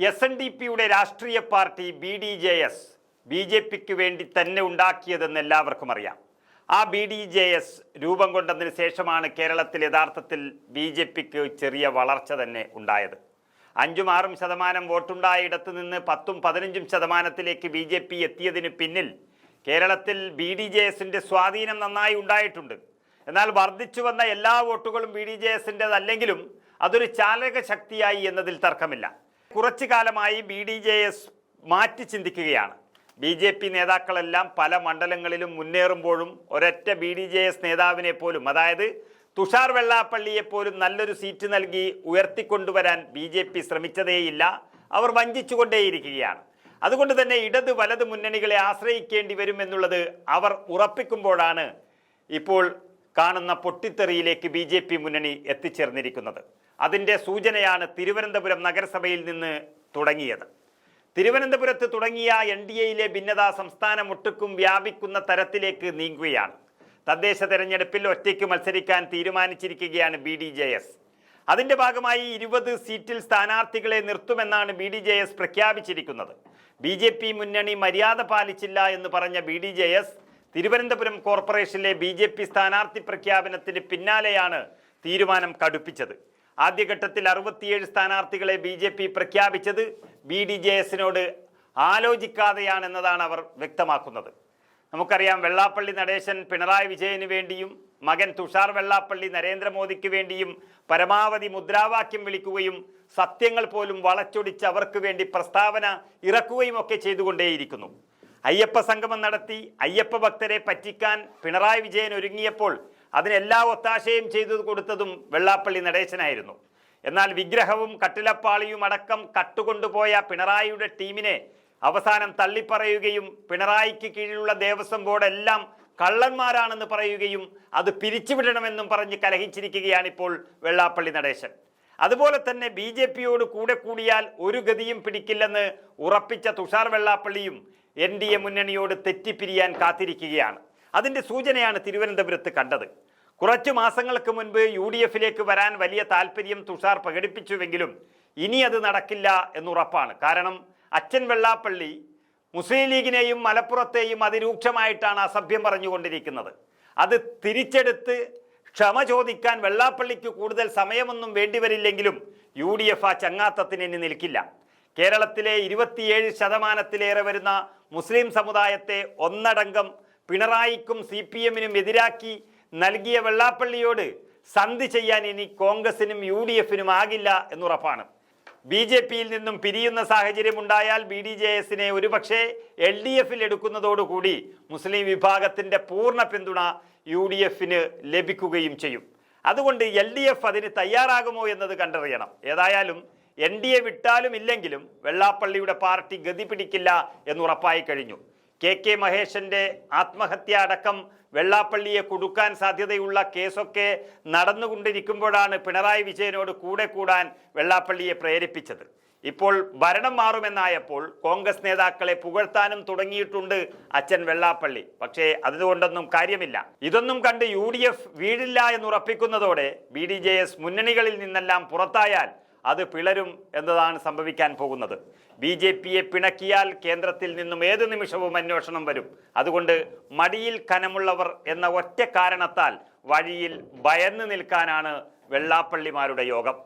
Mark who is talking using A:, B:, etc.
A: SNDPയുടെ രാഷ്ട്രീയ party BDJS BJPക്ക് വേണ്ടി തന്നെ ഉണ്ടാക്കിയതെന്ന് എല്ലാവർക്കും അറിയാം. ആ BDJS രൂപം കൊണ്ടതിന് ശേഷമാണ് കേരളത്തിൽ യഥാർത്ഥത്തിൽ BJPക്ക് ചെറിയ വളർച്ച തന്നെ ഉണ്ടായത്. 5-6% വോട്ടുണ്ടായ ഇടത്ത് നിന്ന് 10-15% BJP എത്തിയതിന് പിന്നിൽ കേരളത്തിൽ BDJSന്റെ സ്വാധീനം നന്നായി ഉണ്ടായിട്ടുണ്ട്. എന്നാൽ വർദ്ധിച്ചു വന്ന എല്ലാ വോട്ടുകളും BDJSൻ്റെതല്ലെങ്കിലും അതൊരു ചാലക ശക്തിയായി എന്നതിൽ തർക്കമില്ല. കുറച്ചു കാലമായി BDJS മാറ്റി ചിന്തിക്കുകയാണ്. BJP നേതാക്കളെല്ലാം പല മണ്ഡലങ്ങളിലും മുന്നേറുമ്പോഴും ഒരൊറ്റ BDJS നേതാവിനെ പോലും, അതായത് തുഷാർ വെള്ളാപ്പള്ളിയെപ്പോലും നല്ലൊരു സീറ്റ് നൽകി ഉയർത്തിക്കൊണ്ടുവരാൻ BJP ശ്രമിച്ചതേയില്ല. അവർ വഞ്ചിച്ചുകൊണ്ടേയിരിക്കുകയാണ്. അതുകൊണ്ട് തന്നെ ഇടത് വലത് മുന്നണികളെ ആശ്രയിക്കേണ്ടി വരുമെന്നുള്ളത് അവർ ഉറപ്പിക്കുമ്പോഴാണ് ഇപ്പോൾ കാണുന്ന പൊട്ടിത്തെറിയിലേക്ക് BJP മുന്നണി എത്തിച്ചേർന്നിരിക്കുന്നത്. അതിൻ്റെ സൂചനയാണ് തിരുവനന്തപുരം നഗരസഭയിൽ നിന്ന് തുടങ്ങിയത്. തിരുവനന്തപുരത്ത് തുടങ്ങിയ NDAയിലെ ഭിന്നത സംസ്ഥാനമൊട്ടുക്കും വ്യാപിക്കുന്ന തരത്തിലേക്ക് നീങ്ങുകയാണ്. തദ്ദേശ തെരഞ്ഞെടുപ്പിൽ ഒറ്റയ്ക്ക് മത്സരിക്കാൻ തീരുമാനിച്ചിരിക്കുകയാണ് BDJS. അതിൻ്റെ ഭാഗമായി 20 സീറ്റിൽ സ്ഥാനാർത്ഥികളെ നിർത്തുമെന്നാണ് BDJS പ്രഖ്യാപിച്ചിരിക്കുന്നത്. BJP മുന്നണി മര്യാദ പാലിച്ചില്ല എന്ന് പറഞ്ഞ BDJS തിരുവനന്തപുരം കോർപ്പറേഷനിലെ BJP സ്ഥാനാർത്ഥി പ്രഖ്യാപനത്തിന് പിന്നാലെയാണ് തീരുമാനം കടുപ്പിച്ചത്. ആദ്യഘട്ടത്തിൽ 67 സ്ഥാനാർത്ഥികളെ BJP പ്രഖ്യാപിച്ചത് BDJSനോട് ആലോചിക്കാതെയാണെന്നതാണ് അവർ വ്യക്തമാക്കുന്നത്. നമുക്കറിയാം, വെള്ളാപ്പള്ളി നടേശൻ പിണറായി വിജയന് വേണ്ടിയും മകൻ തുഷാർ വെള്ളാപ്പള്ളി നരേന്ദ്രമോദിക്ക് വേണ്ടിയും പരമാവധി മുദ്രാവാക്യം വിളിക്കുകയും സത്യങ്ങൾ പോലും വളച്ചൊടിച്ച് അവർക്ക് വേണ്ടി പ്രസ്താവന ഇറക്കുകയും ഒക്കെ ചെയ്തുകൊണ്ടേയിരിക്കുന്നു. അയ്യപ്പ സംഗമം നടത്തി അയ്യപ്പ ഭക്തരെ പറ്റിക്കാൻ പിണറായി വിജയൻ ഒരുങ്ങിയപ്പോൾ അതിനെല്ലാ ഒത്താശയും ചെയ്തു കൊടുത്തതും വെള്ളാപ്പള്ളി നടേശനായിരുന്നു. എന്നാൽ വിഗ്രഹവും കട്ടിലപ്പാളിയും അടക്കം കട്ടുകൊണ്ടുപോയ പിണറായിയുടെ ടീമിനെ അവസാനം തള്ളിപ്പറയുകയും പിണറായിക്ക് കീഴിലുള്ള ദേവസ്വം ബോർഡ് എല്ലാം കള്ളന്മാരാണെന്ന് പറയുകയും അത് പിരിച്ചുവിടണമെന്നും പറഞ്ഞ് കലഹിച്ചിരിക്കുകയാണിപ്പോൾ വെള്ളാപ്പള്ളി നടേശൻ. അതുപോലെ തന്നെ BJPയോട് കൂടെ കൂടിയാൽ ഒരു ഗതിയും പിടിക്കില്ലെന്ന് ഉറപ്പിച്ച തുഷാർ വെള്ളാപ്പള്ളിയും NDA മുന്നണിയോട് തെറ്റിപ്പിരിയാൻ കാത്തിരിക്കുകയാണ്. അതിൻ്റെ സൂചനയാണ് തിരുവനന്തപുരത്ത് കണ്ടത്. കുറച്ചു മാസങ്ങൾക്ക് മുൻപ് UDFിലേക്ക് വരാൻ വലിയ താല്പര്യം തുഷാർ പ്രകടിപ്പിച്ചുവെങ്കിലും ഇനി അത് നടക്കില്ല എന്നുറപ്പാണ്. കാരണം അച്ഛൻ വെള്ളാപ്പള്ളി മുസ്ലിം ലീഗിനെയും മലപ്പുറത്തെയും അതിരൂക്ഷമായിട്ടാണ് അസഭ്യം പറഞ്ഞുകൊണ്ടിരിക്കുന്നത്. അത് തിരിച്ചെടുത്ത് ക്ഷമ ചോദിക്കാൻ വെള്ളാപ്പള്ളിക്ക് കൂടുതൽ സമയമൊന്നും വേണ്ടിവരില്ലെങ്കിലും UDF ആ ചങ്ങാത്തത്തിന് ഇനി നിൽക്കില്ല. കേരളത്തിലെ 27% വരുന്ന മുസ്ലിം സമുദായത്തെ ഒന്നടങ്കം പിണറായിക്കും CPMനും എതിരാക്കി നൽകിയ വെള്ളാപ്പള്ളിയോട് സന്ധി ചെയ്യാൻ ഇനി കോൺഗ്രസിനും UDFനും ആകില്ല എന്നുറപ്പാണ്. BJPയിൽ നിന്നും പിരിയുന്ന സാഹചര്യം ഉണ്ടായാൽ BDJSനെ ഒരുപക്ഷെ LDFിൽ എടുക്കുന്നതോടുകൂടി മുസ്ലിം വിഭാഗത്തിൻ്റെ പൂർണ്ണ പിന്തുണ UDFന് ലഭിക്കുകയും ചെയ്യും. അതുകൊണ്ട് LDF അതിന് തയ്യാറാകുമോ എന്നത് കണ്ടറിയണം. ഏതായാലും NDA വിട്ടാലും ഇല്ലെങ്കിലും വെള്ളാപ്പള്ളിയുടെ പാർട്ടി ഗതി പിടിക്കില്ല എന്നുറപ്പായി കഴിഞ്ഞു. KK മഹേശന്റെ ആത്മഹത്യ അടക്കം വെള്ളാപ്പള്ളിയെ കുടുക്കാൻ സാധ്യതയുള്ള കേസൊക്കെ നടന്നുകൊണ്ടിരിക്കുമ്പോഴാണ് പിണറായി വിജയനോട് കൂടെ കൂടാൻ വെള്ളാപ്പള്ളിയെ പ്രേരിപ്പിച്ചത്. ഇപ്പോൾ ഭരണം മാറുമെന്നായപ്പോൾ കോൺഗ്രസ് നേതാക്കളെ പുകഴ്ത്താനും തുടങ്ങിയിട്ടുണ്ട് അച്ഛൻ വെള്ളാപ്പള്ളി. പക്ഷേ അതുകൊണ്ടൊന്നും കാര്യമില്ല. ഇതൊന്നും കണ്ട് UDF വീഴില്ല എന്നുറപ്പിക്കുന്നതോടെ BDJS മുന്നണികളിൽ നിന്നെല്ലാം പുറത്തായാൽ അത് പിളരും എന്നതാണ് സംഭവിക്കാൻ പോകുന്നത്. BJPയെ പിണക്കിയാൽ കേന്ദ്രത്തിൽ നിന്നും ഏതു നിമിഷവും അന്വേഷണം വരും. അതുകൊണ്ട് മടിയിൽ കനമുള്ളവർ എന്ന ഒറ്റ കാരണത്താൽ വഴിയിൽ ഭയന്ന് നിൽക്കാനാണ് വെള്ളാപ്പള്ളിമാരുടെ യോഗം.